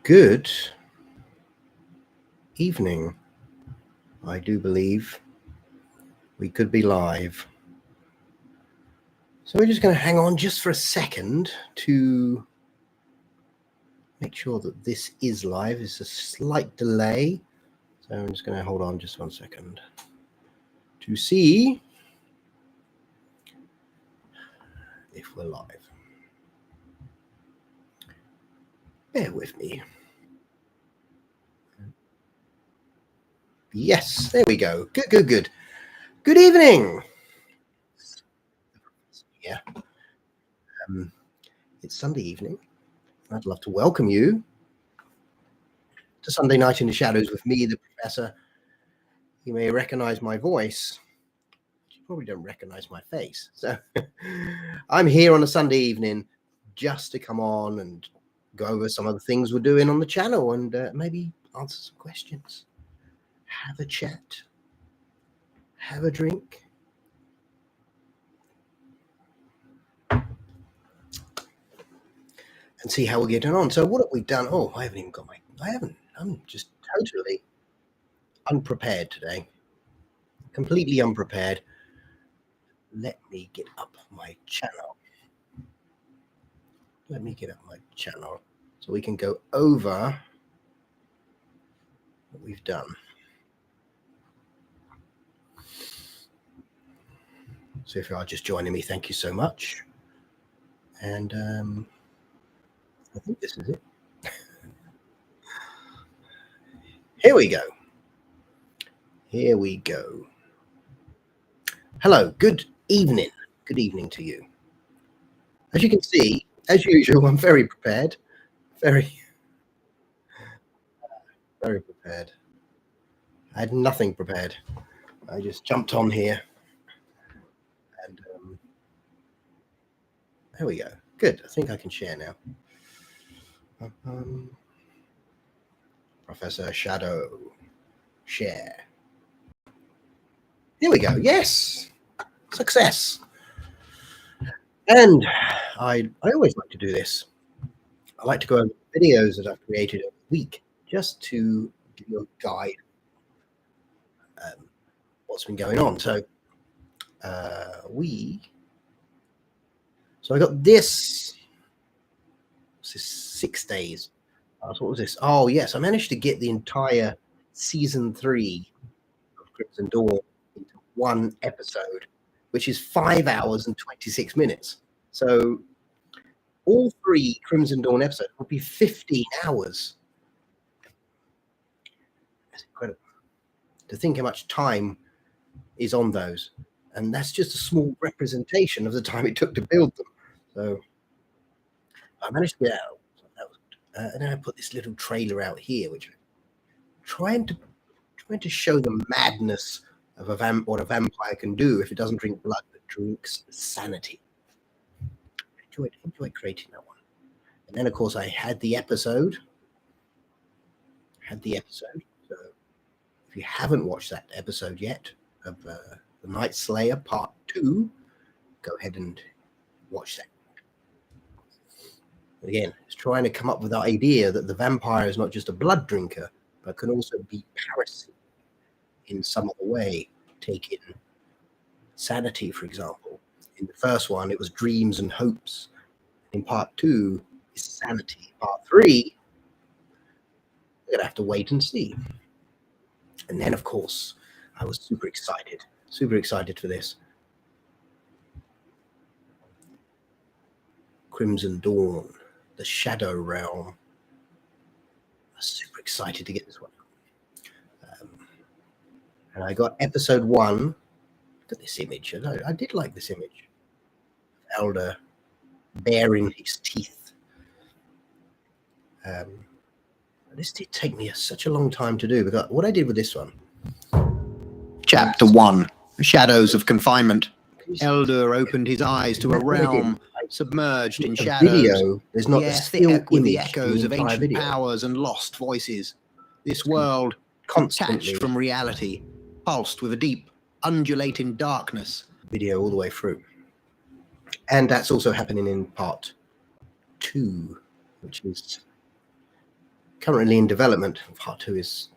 Good evening. I do believe we could be live. So we're just going to hang on just for a second to make sure that this is live. It's a slight delay. So I'm just going to hold on just 1 second to see if we're live. Bear with me. Yes, there we go. Good. Good evening. Yeah. It's Sunday evening. I'd love to welcome you to Sunday Night in the Shadows with me, the Professor. You may recognize my voice. You probably don't recognize my face. So I'm here on a Sunday evening just to come on and go over some of the things we're doing on the channel and maybe answer some questions, have a chat, have a drink. And see how we're getting on. So what have we done? Oh, I'm just totally unprepared today. Completely unprepared. Let me get up my channel. So we can go over what we've done. So if you are just joining me, thank you so much. And I think this is it. Here we go. Hello, good evening. Good evening to you. As you can see, as usual, I'm very prepared. Very prepared. I had nothing prepared. I just jumped on here. And there we go. Good. I think I can share now. Professor Shadow. Share. Here we go. Yes. Success. And I always like to do this. I like to go over videos that I've created a week just to give you a guide what's been going on. So I got this. This is 6 days. So what was this? Oh yes, I managed to get the entire season 3 of Crimson Dawn into one episode, which is 5 hours and 26 minutes. So all 3 Crimson Dawn episodes would be 15 hours. That's incredible. To think how much time is on those. And that's just a small representation of the time it took to build them. So I managed to get out. And then I put this little trailer out here, which I'm trying to show the madness of what a vampire can do if it doesn't drink blood but drinks sanity. I enjoyed creating that one. And then of course I had the episode. So if you haven't watched that episode yet of the Night Slayer Part 2, go ahead and watch that. Again, it's trying to come up with the idea that the vampire is not just a blood drinker, but can also be parasite in some other way, taking sanity, for example. In the first one, it was dreams and hopes. In Part 2, is sanity. Part 3, we're going to have to wait and see. And then, of course, I was super excited for this. Crimson Dawn, the Shadow Realm. I was super excited to get this one. And I got episode 1. Look at this image. I did like this image. Elder baring his teeth. This did take me such a long time to do, because what I did with this one. Chapter 1, Shadows of Confinement. Elder opened his eyes to a realm submerged in shadows. Video, there's not the a air still thick with the image echoes in of the entire ancient video. powers and lost voices. This world, Constantly detached from reality, pulsed with a deep, undulating darkness. Video all the way through. And that's also happening in Part 2, which is currently in development. Part 2 is,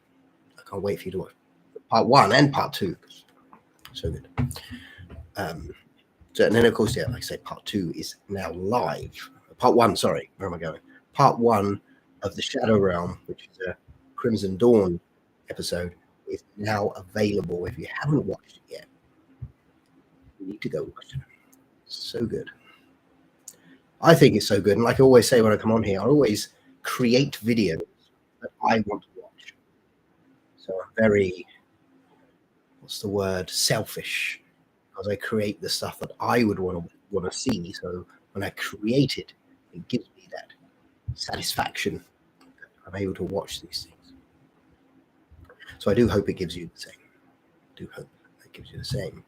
I can't wait for you to watch part 1 and part 2. So good. So, and then of course, yeah, like I say, part 2 is now live. Part 1, sorry, where am I going? Part 1 of the Shadow Realm, which is a Crimson Dawn episode, is now available. If you haven't watched it yet, you need to go watch it. It's so good. I think it's so good. And like I always say when I come on here, I always create videos that I want to watch. So I'm very, what's the word, selfish, because I create the stuff that I would want to see. So when I create it, it gives me that satisfaction that I'm able to watch these things. So I do hope it gives you the same. I do hope it gives you the same.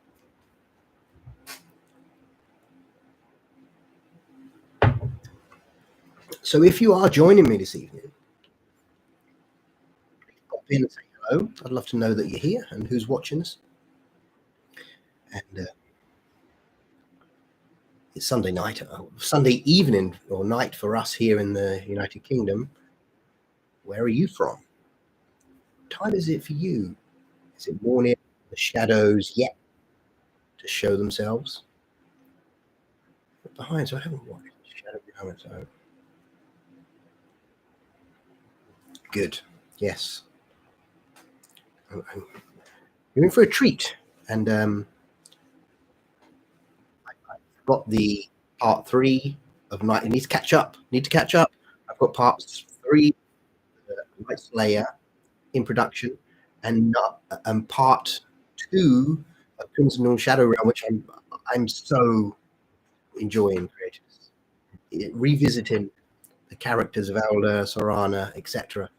So if you are joining me this evening, please pop in and say hello. I'd love to know that you're here and who's watching us. And it's Sunday night, Sunday evening or night for us here in the United Kingdom. Where are you from? What time is it for you? Is it morning? The shadows yet to show themselves? Behind, so I haven't watched the shadow behind it. So good. Yes. You're in for a treat. And I've got the part 3 of Night. I need to catch up. I've got parts 3 Night Slayer in production, and part 2 of Crimson Dawn Shadow Realm, which I'm so enjoying creating. Revisiting the characters of Elder, Sorana, etc.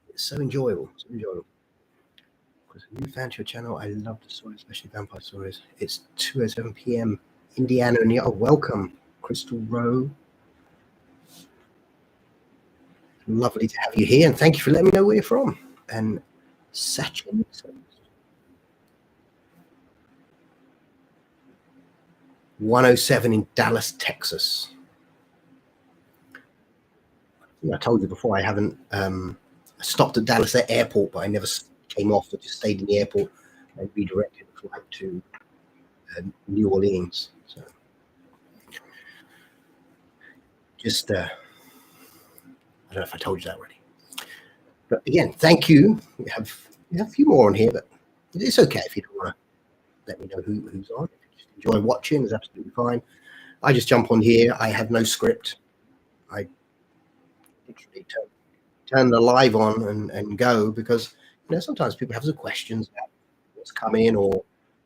It's so enjoyable. Because if you found your channel, I love the stories, especially vampire stories. It's 2:07 p.m. Indiana, and you're welcome, Crystal Rowe. Lovely to have you here, and thank you for letting me know where you're from. And Sachin, 107 in Dallas, Texas. I told you before I haven't stopped at Dallas Airport, but I never came off. I just stayed in the airport and redirected the flight to New Orleans. So just I don't know if I told you that already. But again, thank you. We have a few more on here, but it's okay if you don't want to let me know who's on. If you just enjoy watching, it's absolutely fine. I just jump on here. I have no script. I literally turn the live on and go, because sometimes people have some questions about what's coming, or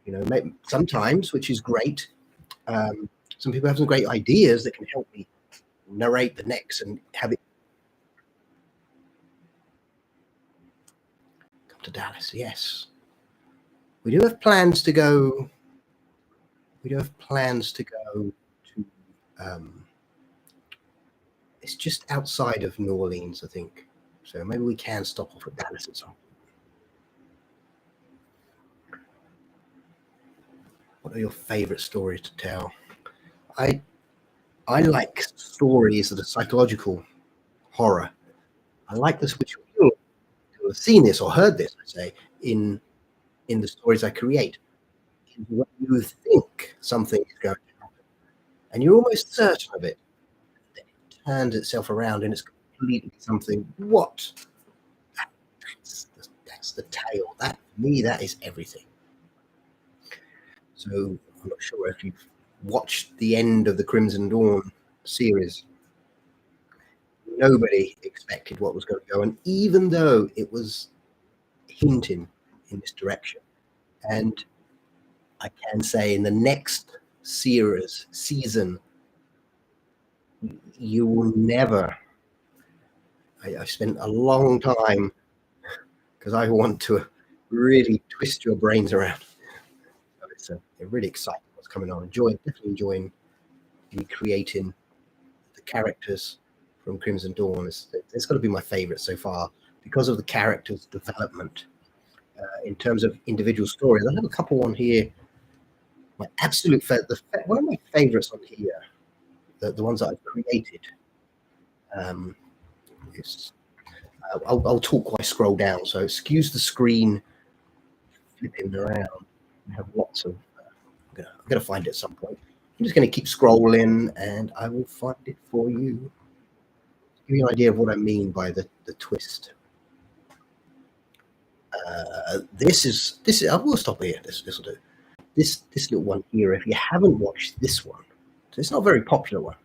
maybe sometimes, which is great. Some people have some great ideas that can help me narrate the next and have it come to Dallas. Yes, we do have plans to go. To it's just outside of New Orleans, I think. So maybe we can stop off at Dallas at some point. What are your favorite stories to tell? I like stories that are psychological horror. I like this, which you'll have seen this or heard this, I say, in the stories I create. When you think something is going to happen, and you're almost certain of it, then it turns itself around and it's completely something. What? That's the tale. That, for me, that is everything. So I'm not sure if you've watched the end of the Crimson Dawn series. Nobody expected what was going to go, and even though it was hinting in this direction, and I can say in the next season, you will never. I spent a long time, because I want to really twist your brains around. So it's really exciting what's coming on. Definitely enjoying recreating the characters from Crimson Dawn. It's got to be my favorite so far because of the characters' development. In terms of individual stories, I have a couple on here. My absolute one of my favorites on here, the ones that I've created, is I'll talk while I scroll down. So excuse the screen flipping around. I have lots of. I'm gonna find it at some point. I'm just gonna keep scrolling, and I will find it for you. Give you an idea of what I mean by the twist. This is. I will stop here. This will do. This little one here. If you haven't watched this one, so it's not a very popular one.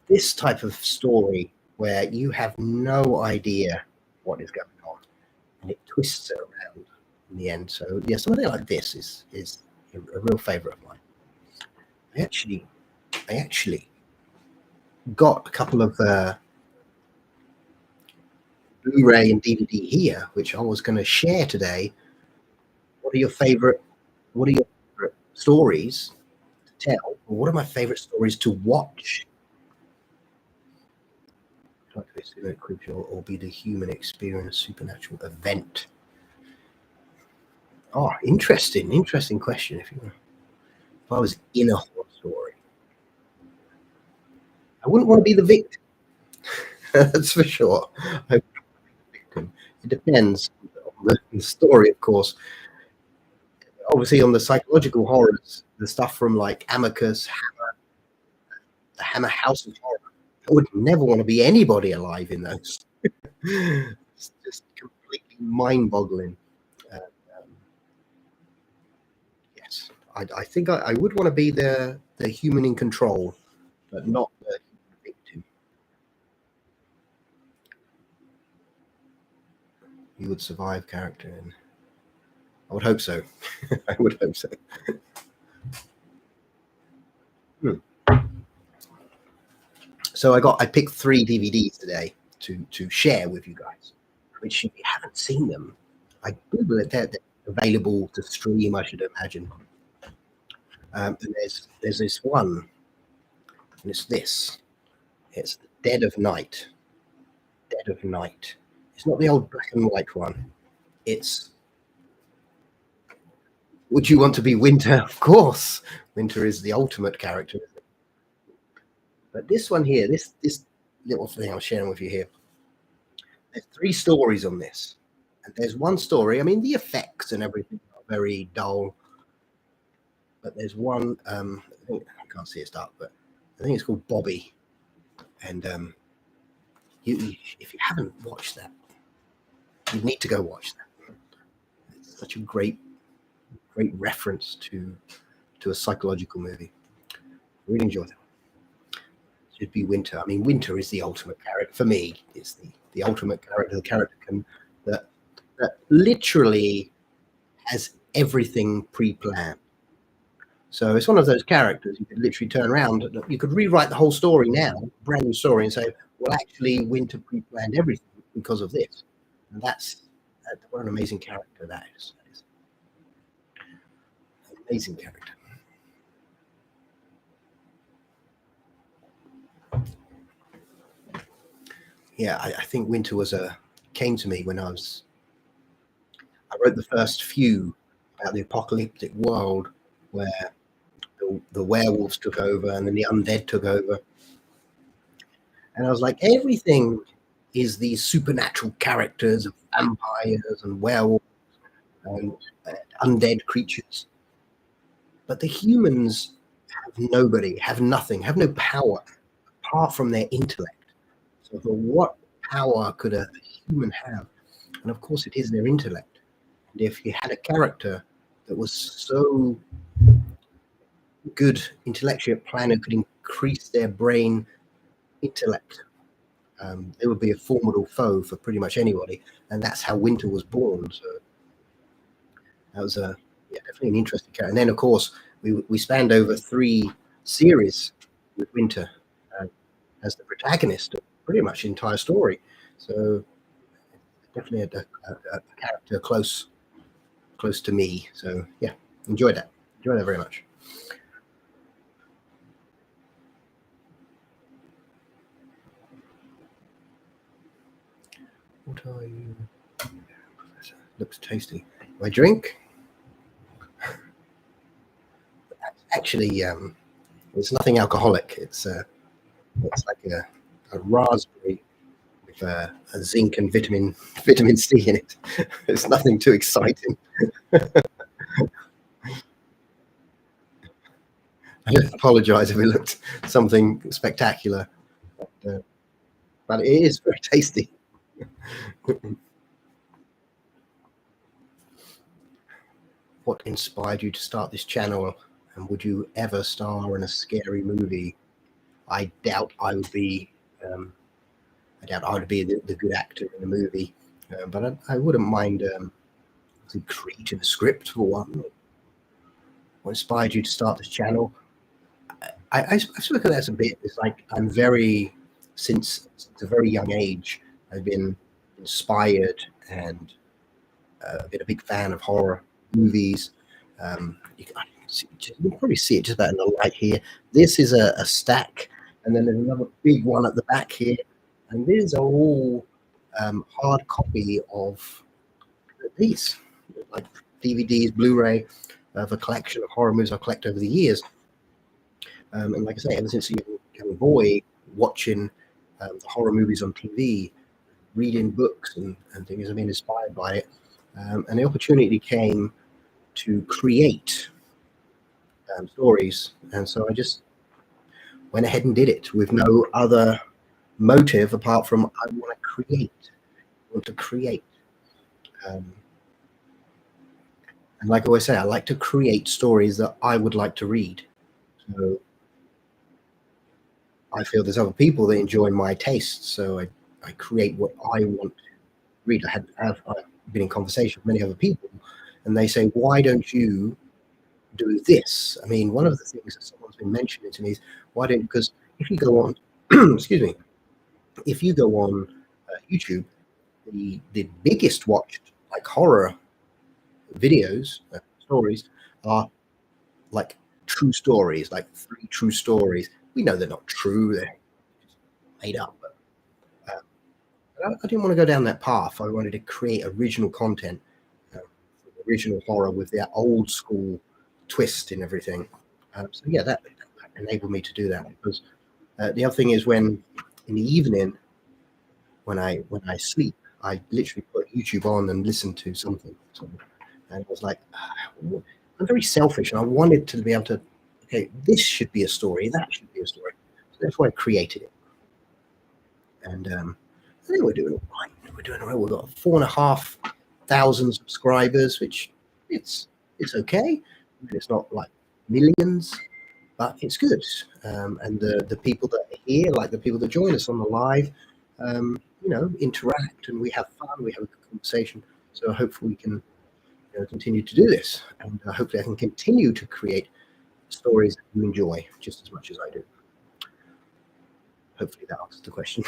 This type of story where you have no idea what is going on, and it twists it around in the end. So yeah, something like this is a real favourite of mine. I actually got a couple of Blu-ray and DVD here, which I was going to share today. What are your favourite stories to tell? Or what are my favourite stories to watch? Or be the human experience supernatural event? Oh, interesting question. If I was in a horror story, I wouldn't want to be the victim. That's for sure. I victim. It depends on the story, of course. Obviously, on the psychological horrors, the stuff from like Amicus, Hammer, the Hammer House of Horror. I would never want to be anybody alive in those. It's just completely mind-boggling. Yes, I think I would want to be the human in control, but not the victim. You would survive character, and I would hope so. I would hope so. So I picked 3 DVDs today to share with you guys, which if you haven't seen them, I Google it. They're available to stream, I should imagine. And there's this one, and it's this. It's the Dead of Night. Dead of Night. It's not the old black and white one. It's Would you want to be Winter? Of course. Winter is the ultimate character. But this one here, this little thing I'm sharing with you here, there's 3 stories on this. And there's one story, I mean, the effects and everything are very dull. But there's one, I can't see it's dark, but I think it's called Bobby. And if you haven't watched that, you need to go watch that. It's such a great reference to a psychological movie. Really enjoy that. Should be Winter. I mean, Winter is the ultimate character for me. It's the ultimate character. The character that literally has everything pre-planned. So it's one of those characters you could literally turn around. You could rewrite the whole story now, brand new story, and say, well, actually, Winter pre-planned everything because of this. And that's what an amazing character that is. That is an amazing character. Yeah, I think Winter came to me when I wrote the first few about the apocalyptic world where the werewolves took over and then the undead took over. And I was like, everything is these supernatural characters of vampires and werewolves and undead creatures. But the humans have nobody, have nothing, have no power apart from their intellect. So for what power could a human have? And of course it is their intellect. And if you had a character that was so good intellectually at plan who could increase their brain intellect, it would be a formidable foe for pretty much anybody. And that's how Winter was born. So that was definitely an interesting character. And then of course we spanned over 3 series with Winter as the protagonist of pretty much the entire story. So definitely a character close to me. So yeah, enjoyed that very much. What are you, Professor? Looks tasty. My drink? Actually, it's nothing alcoholic. It's like a raspberry, which zinc and vitamin C in it. It's nothing too exciting. I apologize if it looked something spectacular, but it is very tasty. What inspired you to start this channel, and would you ever star in a scary movie? I doubt I would be. I doubt I would be the good actor in the movie, but I wouldn't mind creating a script for one. What inspired you to start this channel? I look at that a bit. It's like I'm since a very young age, I've been inspired and been a big fan of horror movies. You can probably see it just about in the light here. This is a stack, and then there's another big one at the back here, and these are all hard copy of these, like DVDs, Blu-ray, of a collection of horror movies I've collected over the years. And like I say, ever since a young boy, watching the horror movies on TV, reading books and things, I've been inspired by it. And the opportunity came to create stories. And so I just went ahead and did it with no other motive apart from I want to create. And like I always say, I like to create stories that I would like to read. So I feel there's other people that enjoy my tastes, so I create what I want to read. I've been in conversation with many other people, and they say, why don't you do this? I mean, one of the things that someone's been mentioning to me is, because if you go on, excuse me, if you go on YouTube, the biggest watched like horror videos, stories are like true stories, like 3 true stories. We know they're not true, they're made up, but I didn't want to go down that path. I wanted to create original content, original horror with that old school twist and everything. So yeah, that enabled me to do that. Because the other thing is, when in the evening, when I sleep, I literally put YouTube on and listen to something. And it was like, I'm very selfish, and I wanted to be able to, okay, this should be a story, that should be a story. So that's why I created it. And I think we're doing all right. We've got 4,500 subscribers, which it's okay. It's not like millions, but it's good. And the people that are here, like the people that join us on the live, interact, and we have fun. We have a good conversation. So hopefully we can continue to do this, and hopefully I can continue to create stories that you enjoy just as much as I do. Hopefully that answers the question.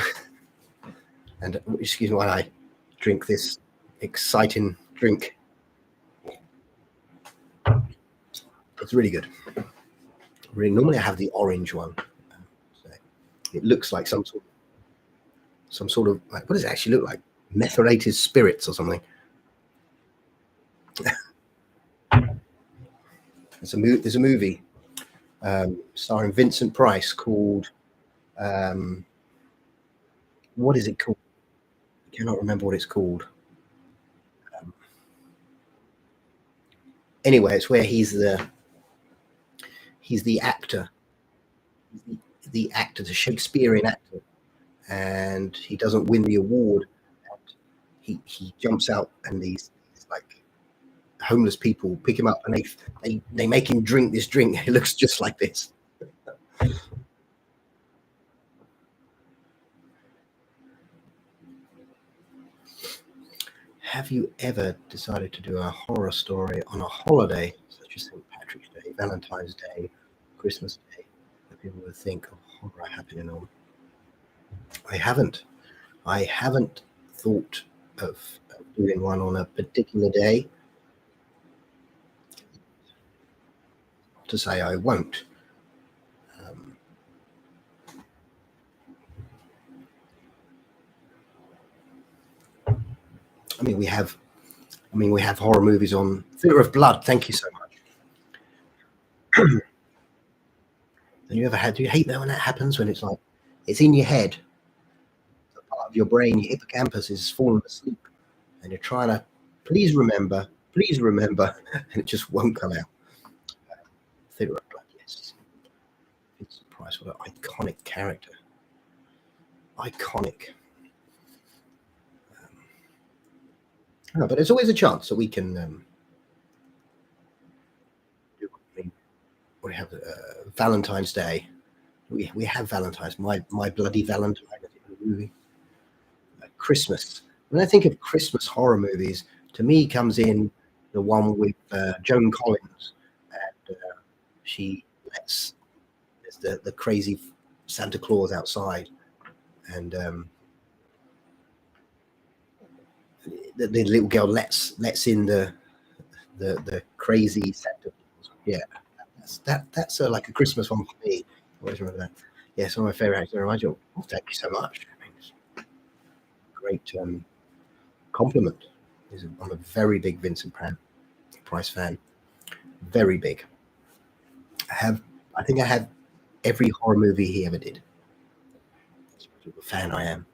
And excuse me while I drink this exciting drink. It's really good. Normally I have the orange one. So it looks like some sort of like, what does it actually look like? Methylated spirits or something. There's a movie starring Vincent Price called what is it called? I cannot remember what it's called. Anyway, it's where he's the actor, the Shakespearean actor, and he doesn't win the award. And he jumps out, and these like homeless people pick him up, and they make him drink this drink. It looks just like this. Have you ever decided to do a horror story on a holiday, such as St. Patrick's Day, Valentine's Day, Christmas Day, that people would think of horror happening on? I haven't thought of doing one on a particular day. To say I won't. I mean, we have horror movies on Fear of Blood. Thank you so much. Do you hate that when that happens? When it's like, it's in your head. of your brain, your hippocampus, is falling asleep, and you're trying to please remember, and it just won't come out. Theatre of Blood, yes. Vincent Price, what an iconic character. Iconic. No, but there's always a chance that we can do. I mean, we have Valentine's Day. We have Valentine's. My Bloody Valentine, I think, the movie. Christmas. When I think of Christmas horror movies, to me comes in the one with Joan Collins, and she lets the crazy Santa Claus outside, and the little girl lets in the crazy Santa Claus. Yeah, that's like a Christmas one for me. I always remember that. Yeah, it's one of my favorite actors. I do. Oh, thank you so much. I mean, it's a great compliment. I'm a very big Vincent Price fan. Very big. I think I have every horror movie he ever did. That's what sort of fan I am.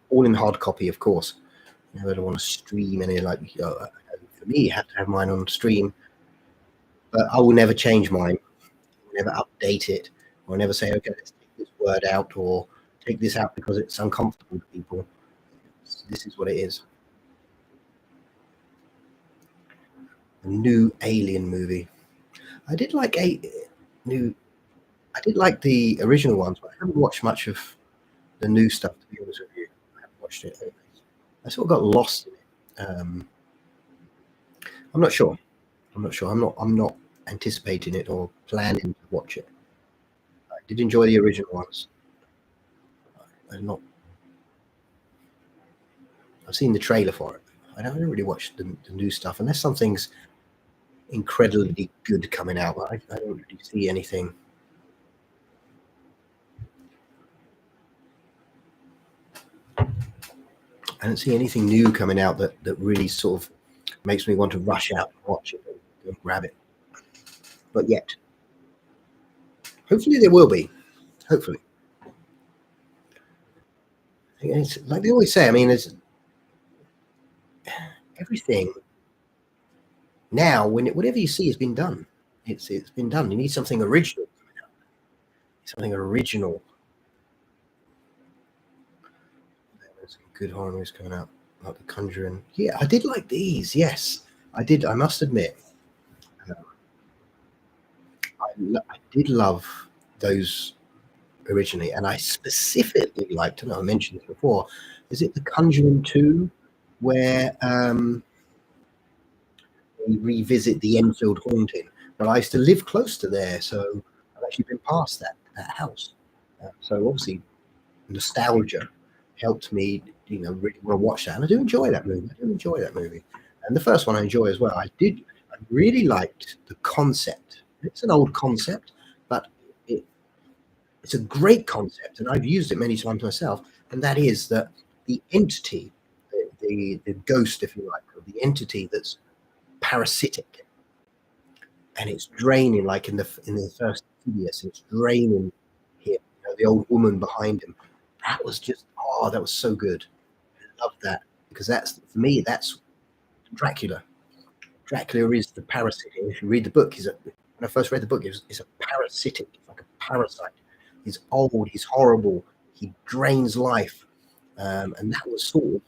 All in hard copy, of course. Never want to stream any, like, for me, you have to have mine on stream. But I will never change mine. Never update it, or never say, okay, let's take this word out or take this out because it's uncomfortable to people. This is what it is. A new Alien movie. I did like I did like the original ones, but I haven't watched much of the new stuff, to be honest with you. I haven't watched it. I sort of got lost in it. I'm not sure. I'm not anticipating it or planning to watch it. I did enjoy the original ones. I've seen the trailer for it. I don't really watch the new stuff unless something's incredibly good coming out. I don't really see anything. I don't see anything new coming out that really sort of makes me want to rush out and watch it and grab it. But yet, hopefully there will be. Hopefully. It's like they always say, I mean, it's everything now, whatever you see has been done. It's been done. You need something original coming out. Something original. There's some good horror movies coming out, like The Conjuring. Yeah, I did like these. Yes, I did. I must admit, I did love those originally, and I specifically liked, and I mentioned this before. Is it The Conjuring 2, where we revisit the Enfield haunting? But I used to live close to there, so I've actually been past that house. So obviously, nostalgia helped me, really want to watch that, and I do enjoy that movie. And the first one I enjoy as well. I really liked the concept. It's an old concept, but it's a great concept, and I've used it many times myself. And that is that the entity, the ghost, if you like, or the entity that's parasitic, and it's draining, like in the first Insidious, it's draining him. The old woman behind him. That was just that was so good. I love that, because that's, for me, that's Dracula. Dracula is the parasite. And if you read the book, when I first read the book, it's a parasitic, it's like a parasite. He's old, he's horrible, he drains life, and that was sort of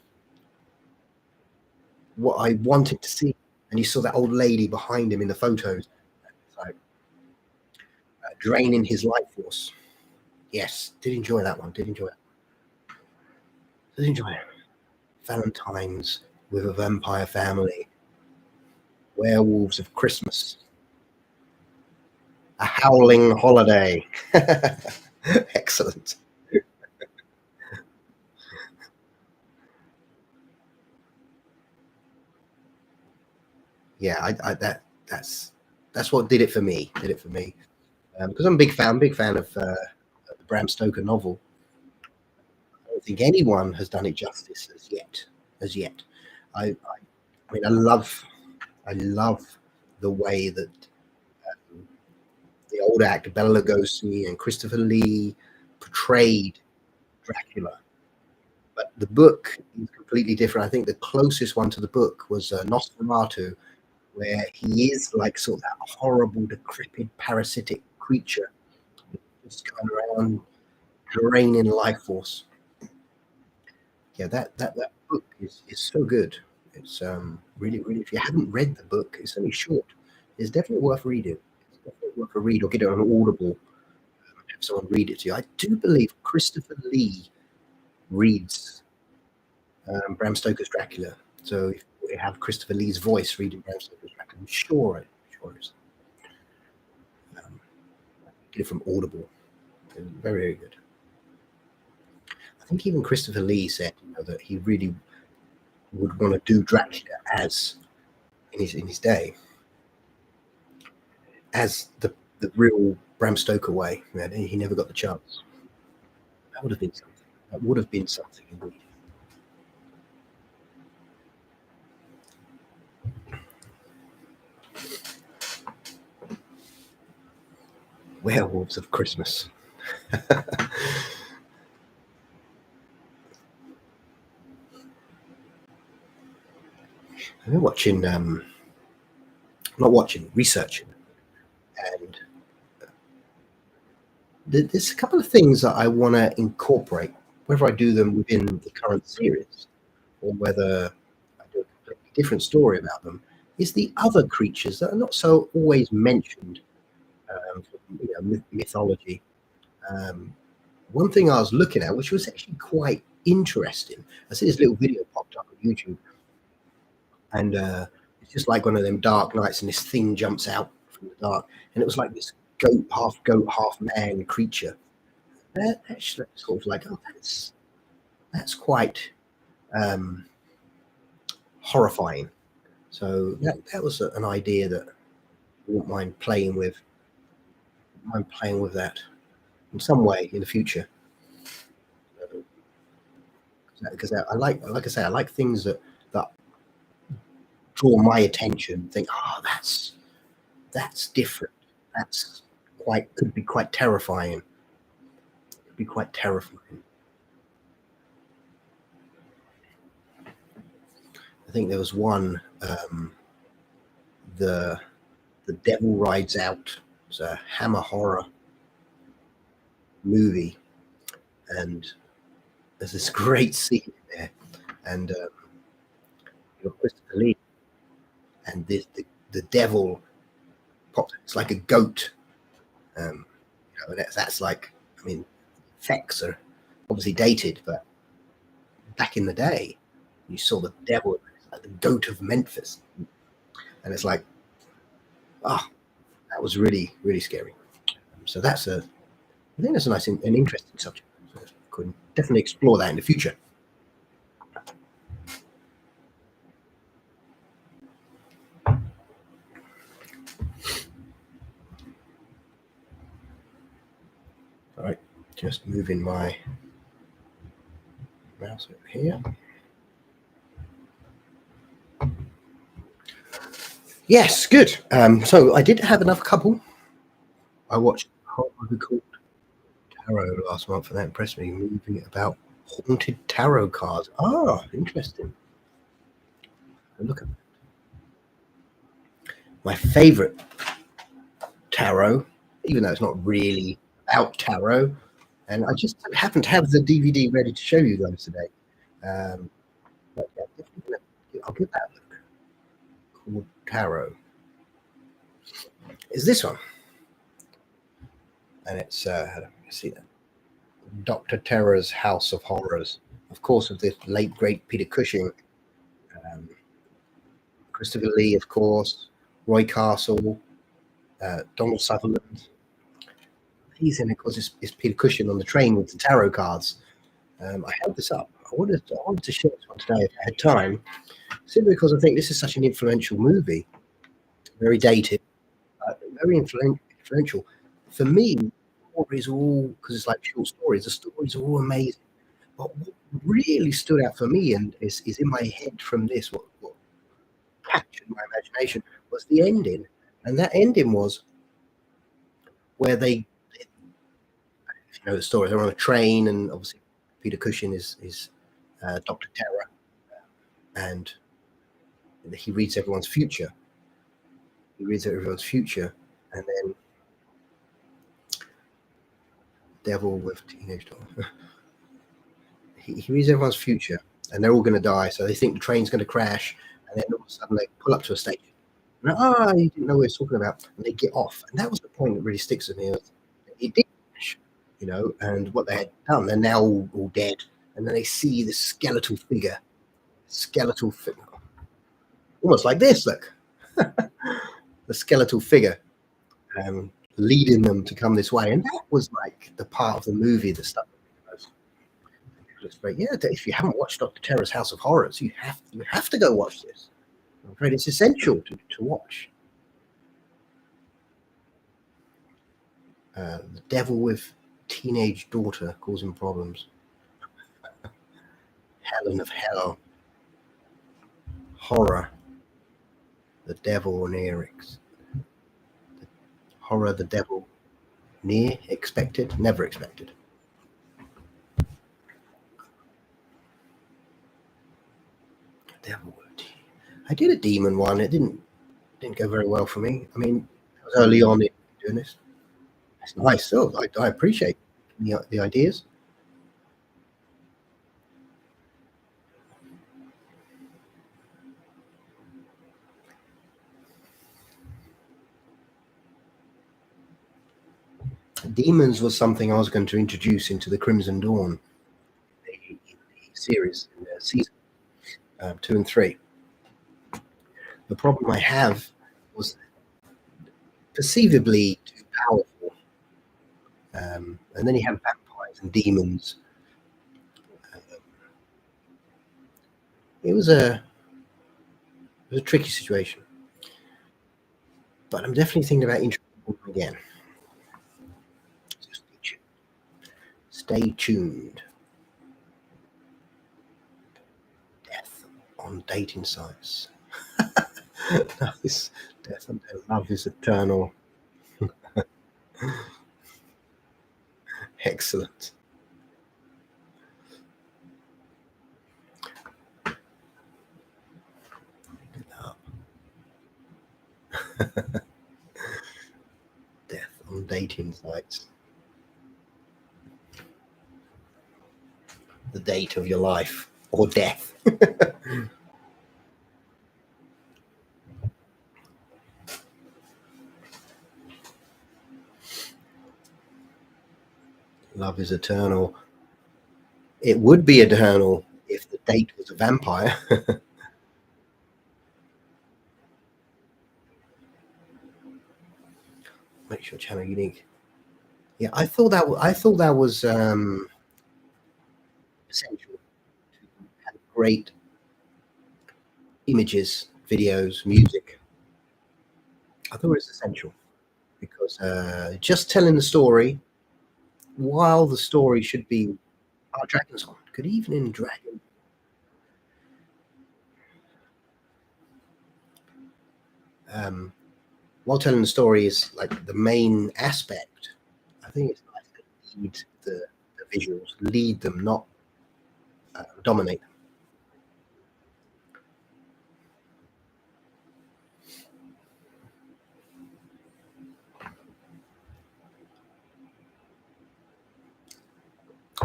what I wanted to see. And you saw that old lady behind him in the photos, like draining his life force. Yes, did enjoy that one. Did enjoy it. Valentine's with a Vampire Family, Werewolves of Christmas, A Howling Holiday. Excellent. Yeah, that's what did it for me. Because I'm a big fan of the Bram Stoker novel. I don't think anyone has done it justice as yet. I mean, I love the way that the old actor Bela Lugosi and Christopher Lee portrayed Dracula. But the book is completely different. I think the closest one to the book was Nosferatu, where he is like sort of that horrible, decrepit, parasitic creature just going around draining life force. Yeah, that book is so good. It's really, really. If you haven't read the book, it's only short. It's definitely worth reading. It's definitely worth a read, or get it on Audible. Have someone read it to you. I do believe Christopher Lee reads Bram Stoker's Dracula. So if we have Christopher Lee's voice reading Bram Stoker's Dracula, I'm sure it is. Get it from Audible. Very, very good. I think even Christopher Lee said, that he really would want to do Dracula as in his day, as the real Bram Stoker way. Man, he never got the chance. That would have been something. That would have been something indeed. Werewolves of Christmas. I'm watching, researching, and there's a couple of things that I want to incorporate, whether I do them within the current series or whether I do a completely different story about them, is the other creatures that are not so always mentioned, from, mythology. One thing I was looking at, which was actually quite interesting, I see this little video popped up on YouTube, and it's just like one of them dark nights, and this thing jumps out from the dark, and it was like this goat, half man creature. That's sort of like, oh, that's quite horrifying. So that was an idea that I wouldn't mind playing with. That in some way in the future, because I like I say, I like things that draw my attention. Think, oh, that's different. That's could be quite terrifying. Could be quite terrifying. I think there was one, the Devil Rides Out. It's a Hammer horror movie, and there's this great scene in there, and Christopher Lee, and the devil pops. It's like a goat, and that's like, I mean, effects are obviously dated, but back in the day, you saw the devil, like the goat of Memphis, and it's like, that was really, really scary. So I think that's a nice and interesting subject. So could definitely explore that in the future. All right, just moving my mouse over here. Yes, good. So I did have another couple. I watched a whole movie called Tarot last month, and that impressed me. Moving it about haunted tarot cards. Ah, interesting. Look at that. My favorite tarot, even though it's not really about tarot, and I just happen to have the DVD ready to show you guys today. But yeah, I'll give that a look. Called Tarot is this one, and it's see that Dr. Terror's House of Horrors, of course, of the late great Peter Cushing, Christopher Lee, of course, Roy Castle, Donald Sutherland. He's in it because it's Peter Cushing on the train with the tarot cards. I held this up. I wanted to share this one today if I had time, simply because I think this is such an influential movie, very dated, very influential. For me, stories are all, because it's like short stories, the stories are all amazing. But what really stood out for me and is in my head from this, what captured my imagination, was the ending. And that ending was where they, if you know the story, they're on a train, and obviously Peter Cushing is Dr. Terror, and he reads everyone's future. He reads everyone's future, and then Devil with Teenage Daughter. He reads everyone's future, and they're all going to die. So they think the train's going to crash, and then all of a sudden they pull up to a station. And, you didn't know what he was talking about, and they get off. And that was the point that really sticks with me. It did crash, and what they had done. They're now all dead, and then they see this skeletal figure, almost like this. Look, the skeletal figure. Leading them to come this way, and that was like the part of the movie that stuck with me. Yeah, if you haven't watched Dr. Terror's House of Horrors, you have to go watch this. I'm afraid it's essential to watch. The Devil with Teenage Daughter causing problems. Helen of Hell. Horror. The Devil near Horror. The Devil near expected, never expected. Devil. I did a demon one. It didn't go very well for me. I mean, it was early on in doing this. It's nice. So I appreciate the ideas. Demons was something I was going to introduce into the Crimson Dawn the series, season 2 and 3. The problem I have was perceivably too powerful, and then you have vampires and demons. It was a tricky situation, but I'm definitely thinking about introducing them again. So stay tuned. Death on dating sites. Nice. Death on love is eternal. Excellent. Death on dating sites. The date of your life or death. Love is eternal. It would be eternal if the date was a vampire. Make sure channel unique. Yeah, I thought that was essential to have great images, videos, music. I thought it was essential because just telling the story, while the story should be our dragon's on. Good evening, dragon. While telling the story is like the main aspect, I think it's nice to lead the visuals, lead them, not dominate them.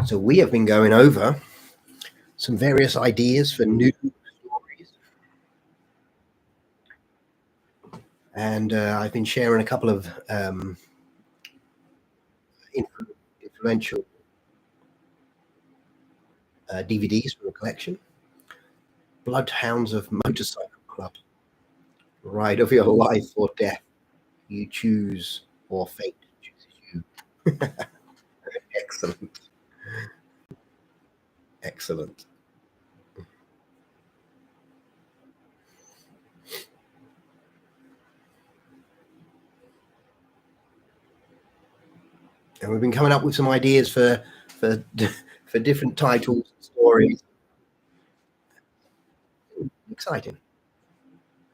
So we have been going over some various ideas for new stories, and I've been sharing a couple of influential DVDs from the collection. Bloodhounds of Motorcycle Club. Ride of your life or death. You choose, or fate chooses you. Excellent. Excellent. And we've been coming up with some ideas for different titles, stories. Exciting.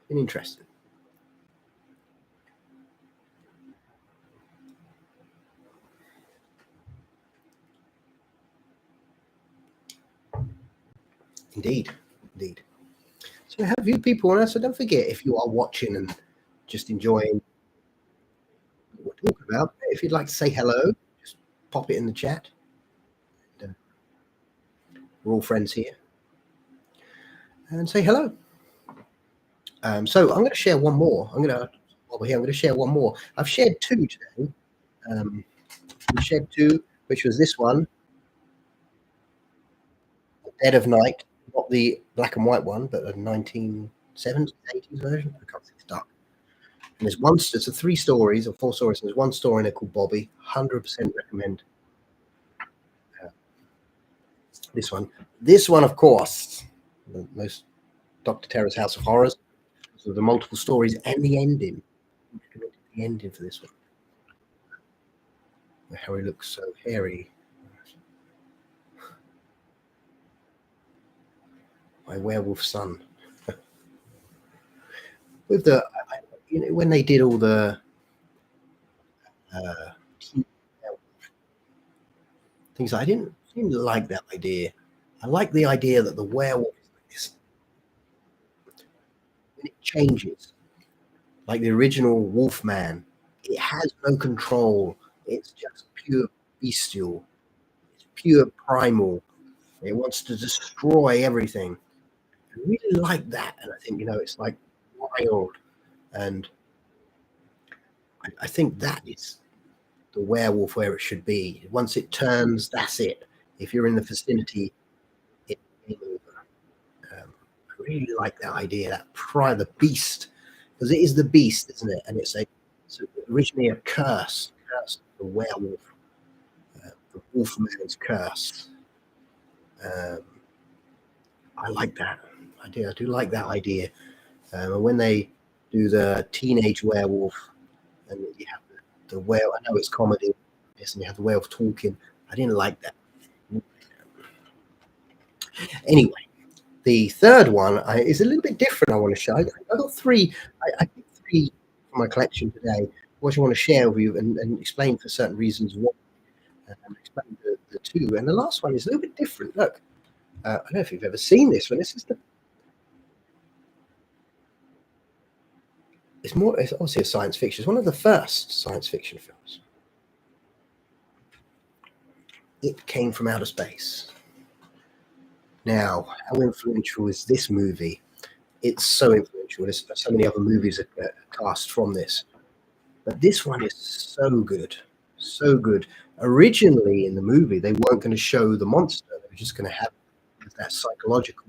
And interesting. Indeed, indeed. So have you people on us? So don't forget, if you are watching and just enjoying what we're talking about, if you'd like to say hello, just pop it in the chat. And, we're all friends here. And say hello. So I'm going to share one more. While we're here, I'm going to share one more. I've shared two today. I shared two, which was this one, Dead of Night, not the black and white one, but the 1970s, 80s version. I can't see it's dark. And there's a 3 stories or 4 stories, and there's one story in it called Bobby. 100% recommend this one. This one, of course, the most Dr. Terror's House of Horrors. So the multiple stories and the ending. The ending for this one. Harry looks so hairy. My werewolf son. With the, when they did all the things, I didn't like that idea. I like the idea that the werewolf is, when it changes, like the original Wolfman, it has no control. It's just pure bestial. It's pure primal. It wants to destroy everything. I really like that, and I think it's like wild, and I think that is the werewolf where it should be. Once it turns, that's it. If you're in the vicinity, it's over. I really like that idea, the beast, because it is the beast, isn't it? And it's originally a curse of the werewolf, the wolfman's curse. I like that idea. I do like that idea. And when they do the teenage werewolf, and you have the whale, I know it's comedy, yes, and you have the werewolf talking. I didn't like that. Anyway, the third one is a little bit different. I want to show. I got 3. I picked 3 from my collection today, which I want to share with you and explain for certain reasons why. And explain the 2. And the last one is a little bit different. Look, I don't know if you've ever seen this one. It's obviously a science fiction. It's one of the first science fiction films. It came from outer space. Now, how influential is this movie? It's so influential. There's so many other movies that are cast from this. But this one is so good. So good. Originally in the movie, they weren't going to show the monster. They were just going to have that psychological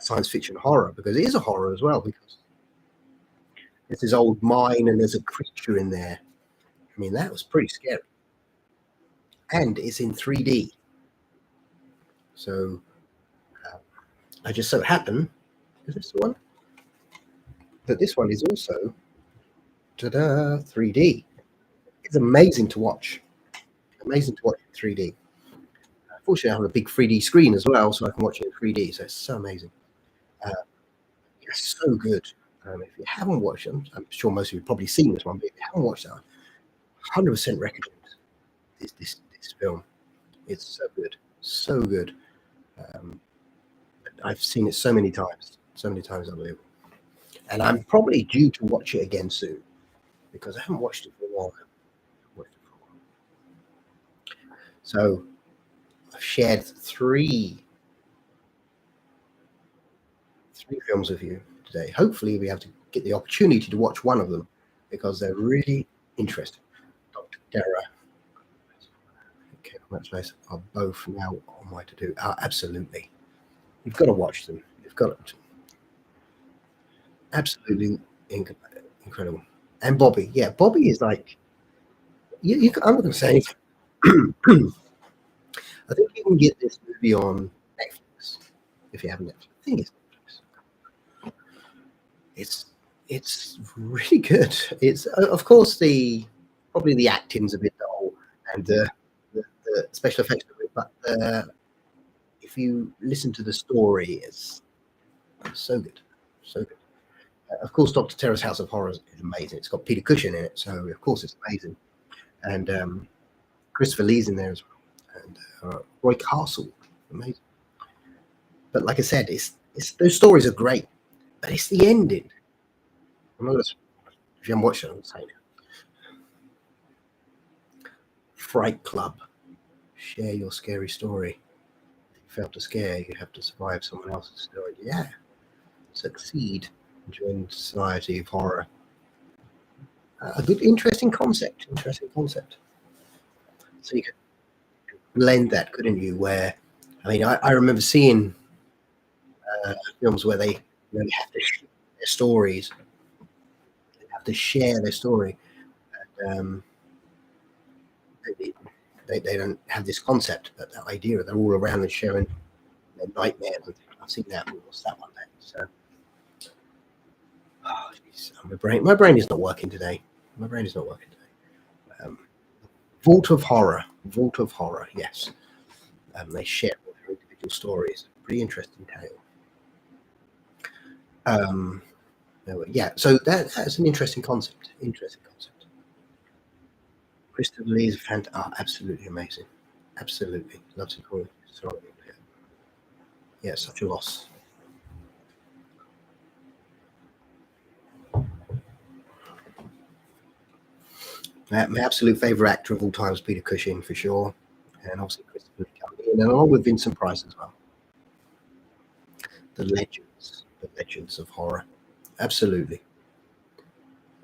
science fiction horror, because it is a horror as well, because there's this old mine and there's a creature in there. I mean, that was pretty scary. And it's in 3D. So I just so happen, is this the one? That this one is also 3D. It's amazing to watch. Amazing to watch in 3D. Fortunately, I have a big 3D screen as well, so I can watch it in 3D. So it's so amazing. It's so good. If you haven't watched them, I'm sure most of you have probably seen this one, but if you haven't watched that, 100% recommend this film. It's so good. So good. I've seen it so many times, unbelievable. And I'm probably due to watch it again soon, because I haven't watched it for a while. So I've shared three films with you today. Hopefully we have to get the opportunity to watch one of them, because they're really interesting. Dr. Terror, okay, that's nice, are both now on my to-do. Absolutely. You've got to watch them. You've got to. Absolutely incredible. And Bobby. Yeah, Bobby is like, I'm not going to say anything. I think you can get this movie on Netflix if you have Netflix. I think it's really good. It's of course probably the acting's a bit dull, and the special effects are a bit, but if you listen to the story, it's so good, so good. Of course, Dr. Terror's House of Horrors is amazing. It's got Peter Cushing in it, so of course it's amazing, and Christopher Lee's in there as well, and Roy Castle, amazing. But like I said, it's those stories are great, but it's the ending. I'm not gonna, if you haven't watched it, I'm saying it. Fright Club. Share your scary story. If you felt a scare, you have to survive someone else's story. Yeah. Succeed. Join society of horror. A good, interesting concept. Interesting concept. So you could blend that, couldn't you? Where, I mean, I remember seeing films where they have to share their stories, they have to share their story. Um, they don't have this concept, but that idea they're all around and sharing their nightmares. I've seen that. What's that one then? So, oh, geez, my brain is not working today. My brain is not working today. Vault of Horror. Vault of Horror. Yes. They share all their individual stories. Pretty interesting tale. Yeah, so that's an interesting concept. Interesting concept. Christopher Lee is absolutely amazing. Absolutely. Love to call it. Sorry. Yeah, such a loss. My absolute favourite actor of all time is Peter Cushing, for sure. And obviously Christopher Lee coming in, and along with Vincent Price as well. The legends of horror. Absolutely.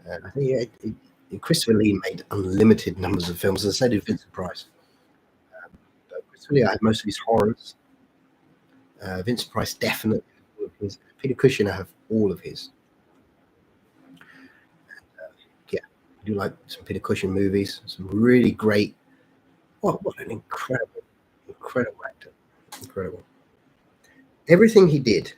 And I think Christopher Lee made unlimited numbers of films, as I said, did Vincent Price. But Christopher Lee, I have most of his horrors. Vincent Price, definitely. Peter Cushing, I have all of his. Yeah, I do like some Peter Cushing movies. Some really great. What an incredible actor. Incredible. Everything he did,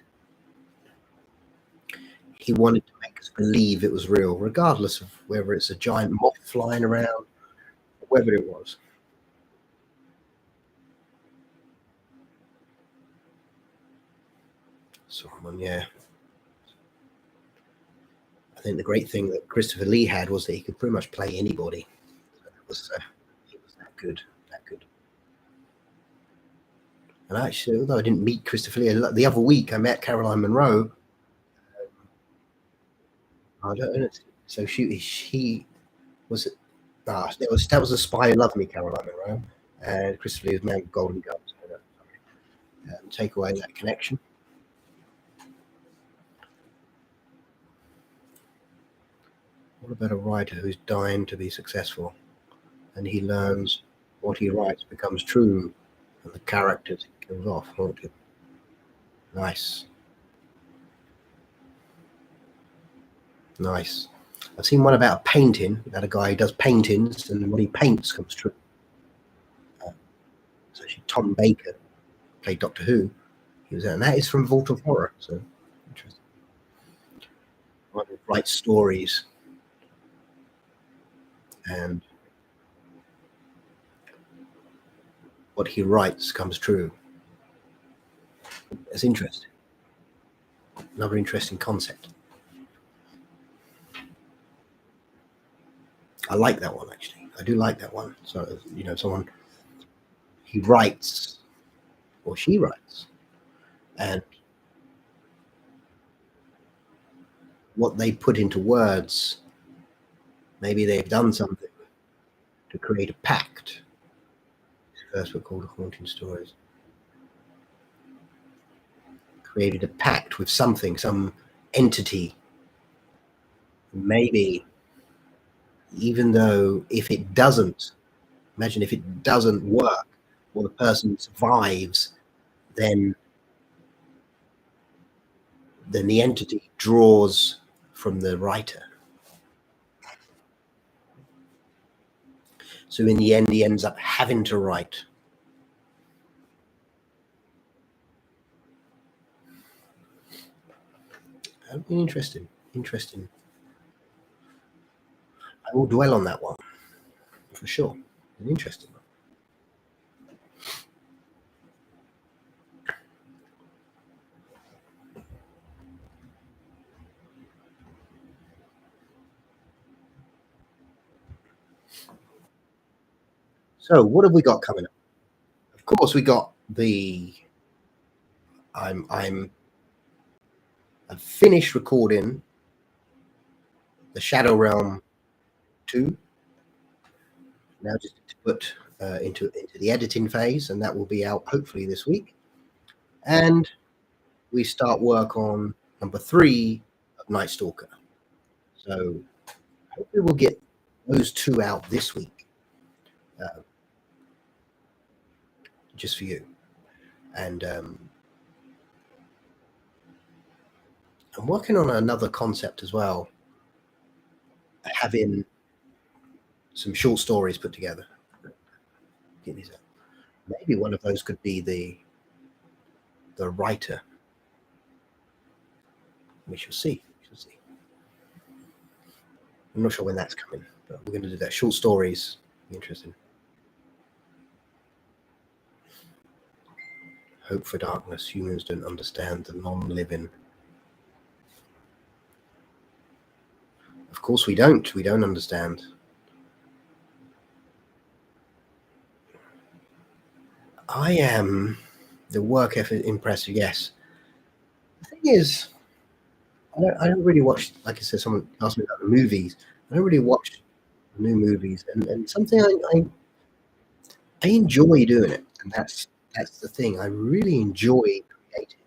he wanted to make us believe it was real, regardless of whether it's a giant moth flying around, or whether it was. Someone, yeah. I think the great thing that Christopher Lee had was that he could pretty much play anybody. He was that good, that good. And actually, although I didn't meet Christopher Lee, the other week I met Caroline Munro. I don't know. So she was. That was A Spy Who Loved Me, Caroline Munro, and Christopher Lee was Man with Golden Gun. So take away that connection. What about a writer who's dying to be successful, and he learns what he writes becomes true, and the characters he kills off? Nice, nice. I've seen one about painting, about a guy who does paintings, and what he paints comes true. So actually, Tom Baker played Doctor Who. He was, and that is from Vault of Horror. So interesting. One who writes stories, and what he writes comes true. It's interesting. Another interesting concept. I like that one, actually. I do like that one. So, someone, he writes or she writes, and what they put into words, maybe they've done something to create a pact. First book called Haunting Stories. Created a pact with something, some entity. Maybe, even though if it doesn't, imagine if it doesn't work, or the person survives, then the entity draws from the writer. So in the end, he ends up having to write. Interesting. I will dwell on that one for sure. An interesting one. So what have we got coming up? Of course, we got the I've finished recording the Shadow Realm 2. Now just to put into the editing phase, and that will be out hopefully this week. And we start work on number 3 of Night Stalker. So hopefully we'll get those 2 out this week, just for you. And I'm working on another concept as well, having some short stories put together. Get these out. Maybe one of those could be the writer. We shall see. I'm not sure when that's coming, but we're going to do that. Short stories. Interesting. Hope for darkness. Humans don't understand the non-living. Of course we don't. We don't understand. I am the work effort impressive. Yes. The thing is, I don't really watch. Like I said, someone asked me about the movies. I don't really watch new movies, and something I enjoy doing it, and that's the thing. I really enjoy creating.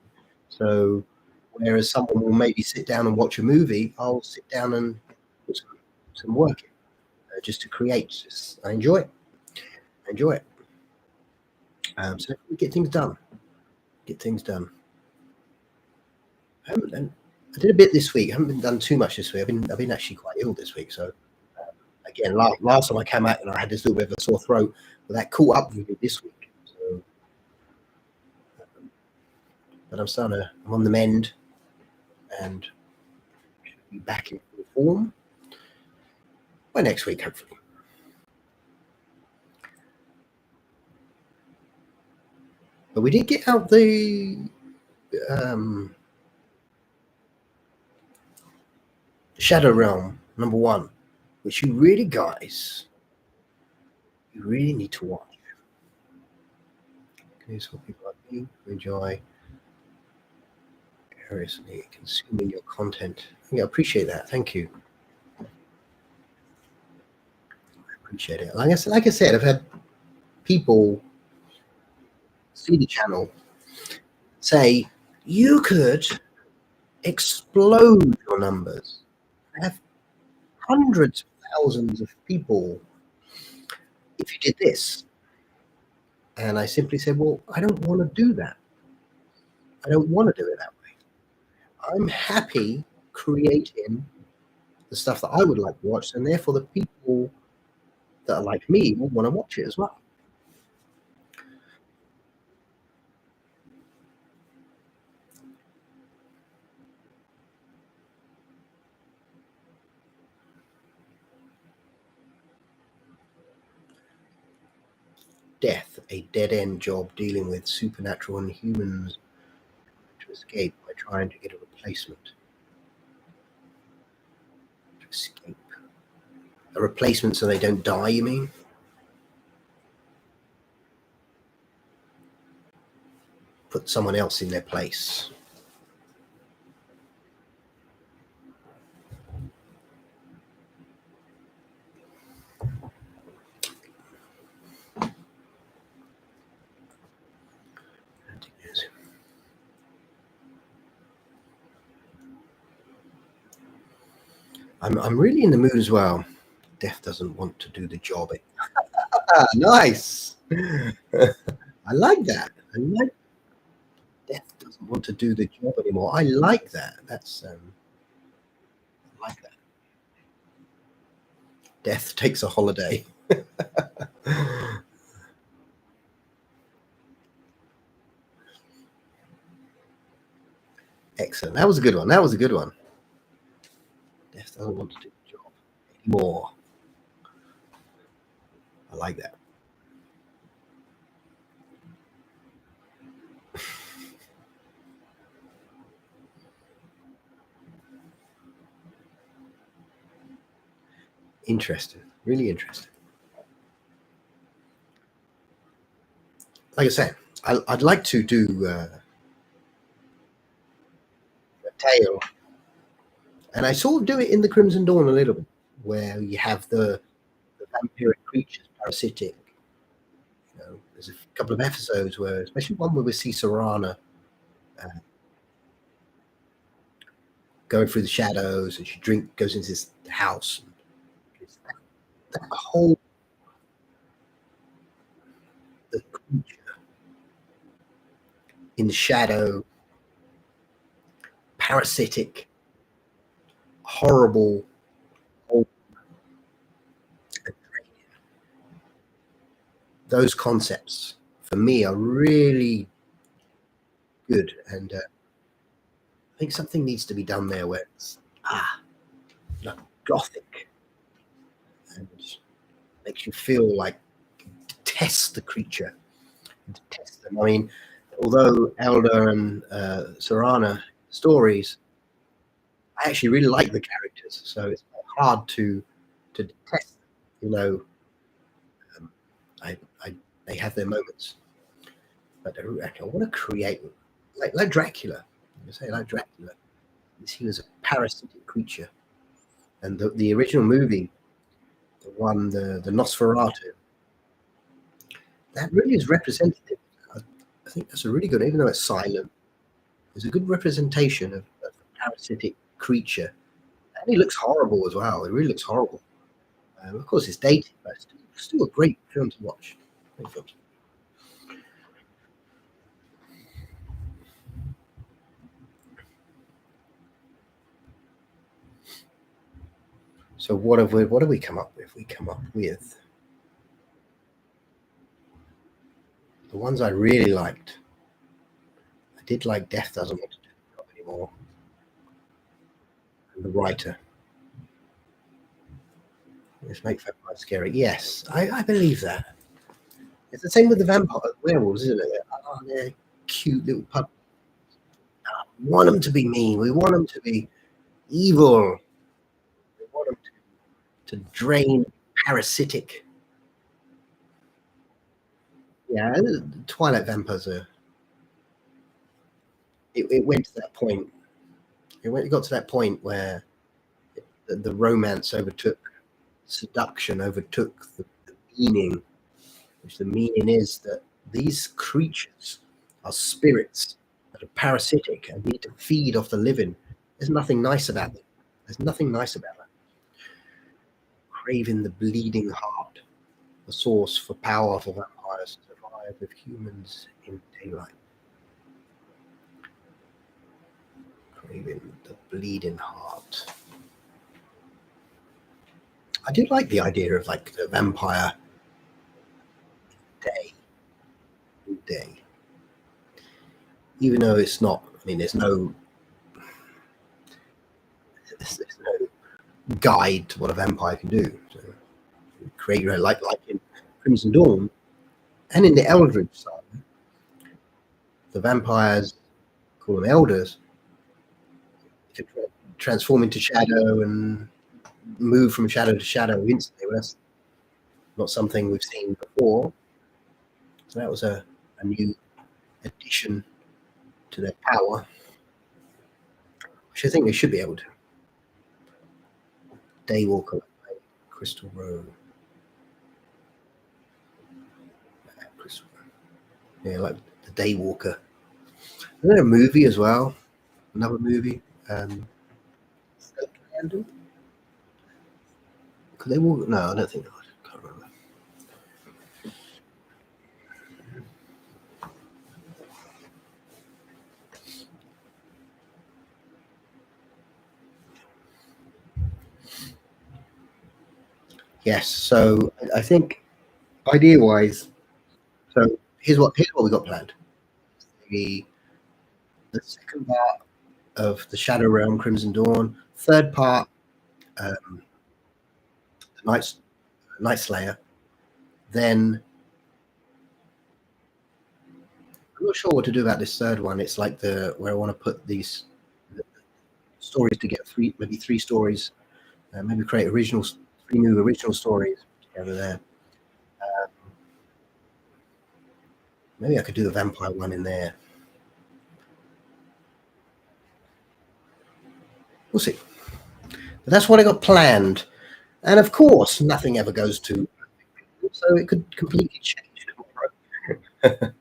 So, whereas someone will maybe sit down and watch a movie, I'll sit down and put some work in, just to create. I enjoy it. So we get things done. I did a bit this week. I haven't been done too much this week. I've been actually quite ill this week. So again, last time I came out and I had this little bit of a sore throat, but that caught up with me this week. So, but I'm on the mend, and should be back in full form by next week, hopefully. But we did get out the Shadow Realm number 1, which you really need to watch. Okay, so people like me who enjoy seriously consuming your content. Yeah, I appreciate that. Thank you. I appreciate it. Like I said, I've had people see the channel say you could explode your numbers, have hundreds of thousands of people if you did this. And I simply said, well, I don't want to do that. I don't want to do it that way. I'm happy creating the stuff that I would like to watch, and therefore the people that are like me will want to watch it as well. Death, a dead-end job dealing with supernatural and humans to escape by trying to get a replacement. To escape. A replacement so they don't die, you mean? Put someone else in their place. I'm really in the mood as well. Death doesn't want to do the job. Nice. I like that. Death doesn't want to do the job anymore. I like that. That's I like that. Death takes a holiday. Excellent. That was a good one. Death doesn't want to do the job anymore. I like that. Interesting. Really interesting. Like I said, I'd like to do tale. And I sort of do it in the Crimson Dawn a little bit, where you have the vampiric creatures, parasitic. There's a couple of episodes where, especially one where we see Sarana going through the shadows, and she goes into this house. That whole the creature in the shadow, parasitic, horrible, those concepts for me are really good, and I think something needs to be done there where it's like gothic and makes you feel like detest the creature, detest them. I mean, although Elder and Sarana stories, I actually really like the characters, so it's hard to detest them. I they have their moments, but I want to create like Dracula. You say like Dracula. He was a parasitic creature, and the original movie, the Nosferatu, that really is representative. I think that's a really good, even though it's silent, it's a good representation of a parasitic creature, and he looks horrible as well. It really looks horrible. Of course, it's dated, but it's still a great film to watch. Great film. So what have we come up with? We come up with the ones I really liked. I did like Death Doesn't Want to Do the Job Anymore, and The Writer. Let's make vampires scary. Yes, I believe that. It's the same with the vampire werewolves, isn't it? Oh, they're cute little pup. We want them to be mean. We want them to be evil. We want them to drain, parasitic. Yeah, the Twilight vampires are. It went to that point. It got to that point where the romance overtook, seduction overtook the meaning, which the meaning is that these creatures are spirits that are parasitic and need to feed off the living. There's nothing nice about them. There's nothing nice about that. Craving the bleeding heart, the source for power for vampires to survive with humans in daylight. Craving the bleeding heart. I do like the idea of like the vampire day. Even though it's not, I mean, there's no guide to what a vampire can do. So create your own, like in Crimson Dawn and in the Eldritch side, the vampires, call them elders, can transform into shadow and move from shadow to shadow instantly. Well, that's not something we've seen before. So that was a new addition to their power, which I think they should be able to. Daywalker, Crystal Road. Yeah, like the Daywalker. Is there a movie as well? Another movie. Could they walk? No, I don't think. I can't remember. Yes. So I think idea-wise, so here's what we got planned. The second part of the Shadow Realm, Crimson Dawn. Third part, the Night Slayer. Then I'm not sure what to do about this third one. It's like where I want to put these stories together, maybe three stories, maybe create three new original stories together there. Maybe I could do the vampire one in there. We'll see. But that's what I got planned. And of course, nothing ever goes to, so it could completely change tomorrow.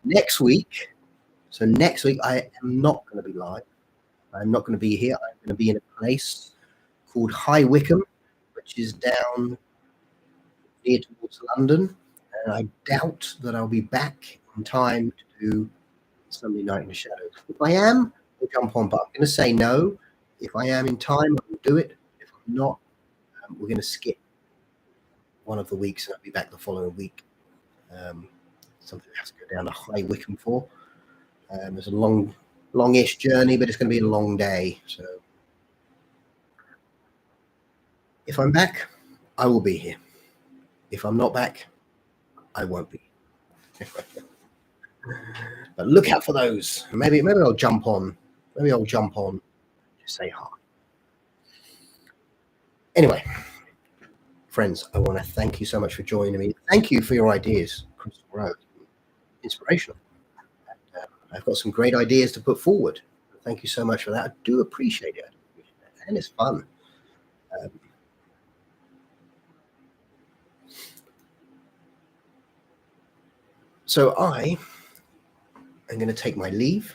Next week. So next week, I am not going to be live. I'm not going to be here. I'm going to be in a place called High Wycombe, which is down near towards London. And I doubt that I'll be back in time to do Sunday Night in the Shadows. If I am, I'll jump on, but I'm going to say no. If I am in time, I will do it. If I'm not, we're going to skip one of the weeks and I'll be back the following week. Something I have to go down to High Wycombe for. It's a longish journey, but it's going to be a long day. So if I'm back, I will be here. If I'm not back, I won't be. But look out for those. Maybe I'll jump on. Maybe I'll jump on to say hi. Anyway, friends, I want to thank you so much for joining me. Thank you for your ideas, Crystal Road. Inspirational. And, I've got some great ideas to put forward. Thank you so much for that. I do appreciate it. And it's fun. So I am going to take my leave,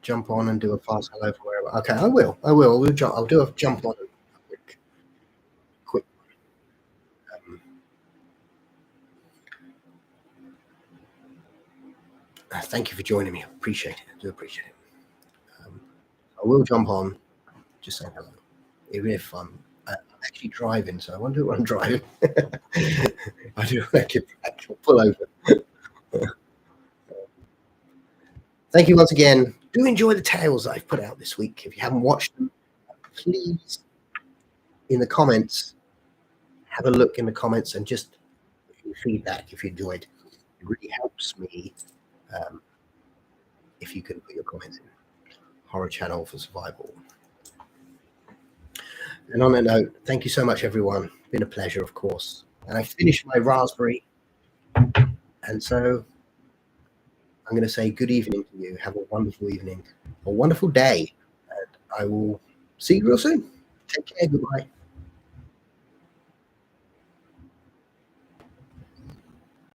jump on and do a fast hello for wherever. Okay, I will. I'll do a jump on. Quick. Thank you for joining me. I appreciate it. I do appreciate it. I will jump on, just saying hello. Even if I'm actually driving, so I won't do it when I'm driving. I do actual pull over. Thank you once again. Do enjoy the tales that I've put out this week. If you haven't watched them, please, in the comments, have a look in the comments and just feedback if you enjoyed. It really helps me if you can put your comments in. Horror Channel for Survival. And on that note, thank you so much, everyone. Been a pleasure, of course. And I finished my raspberry. And so I'm going to say good evening to you. Have a wonderful evening, a wonderful day. And I will see you real soon. Take care. Goodbye.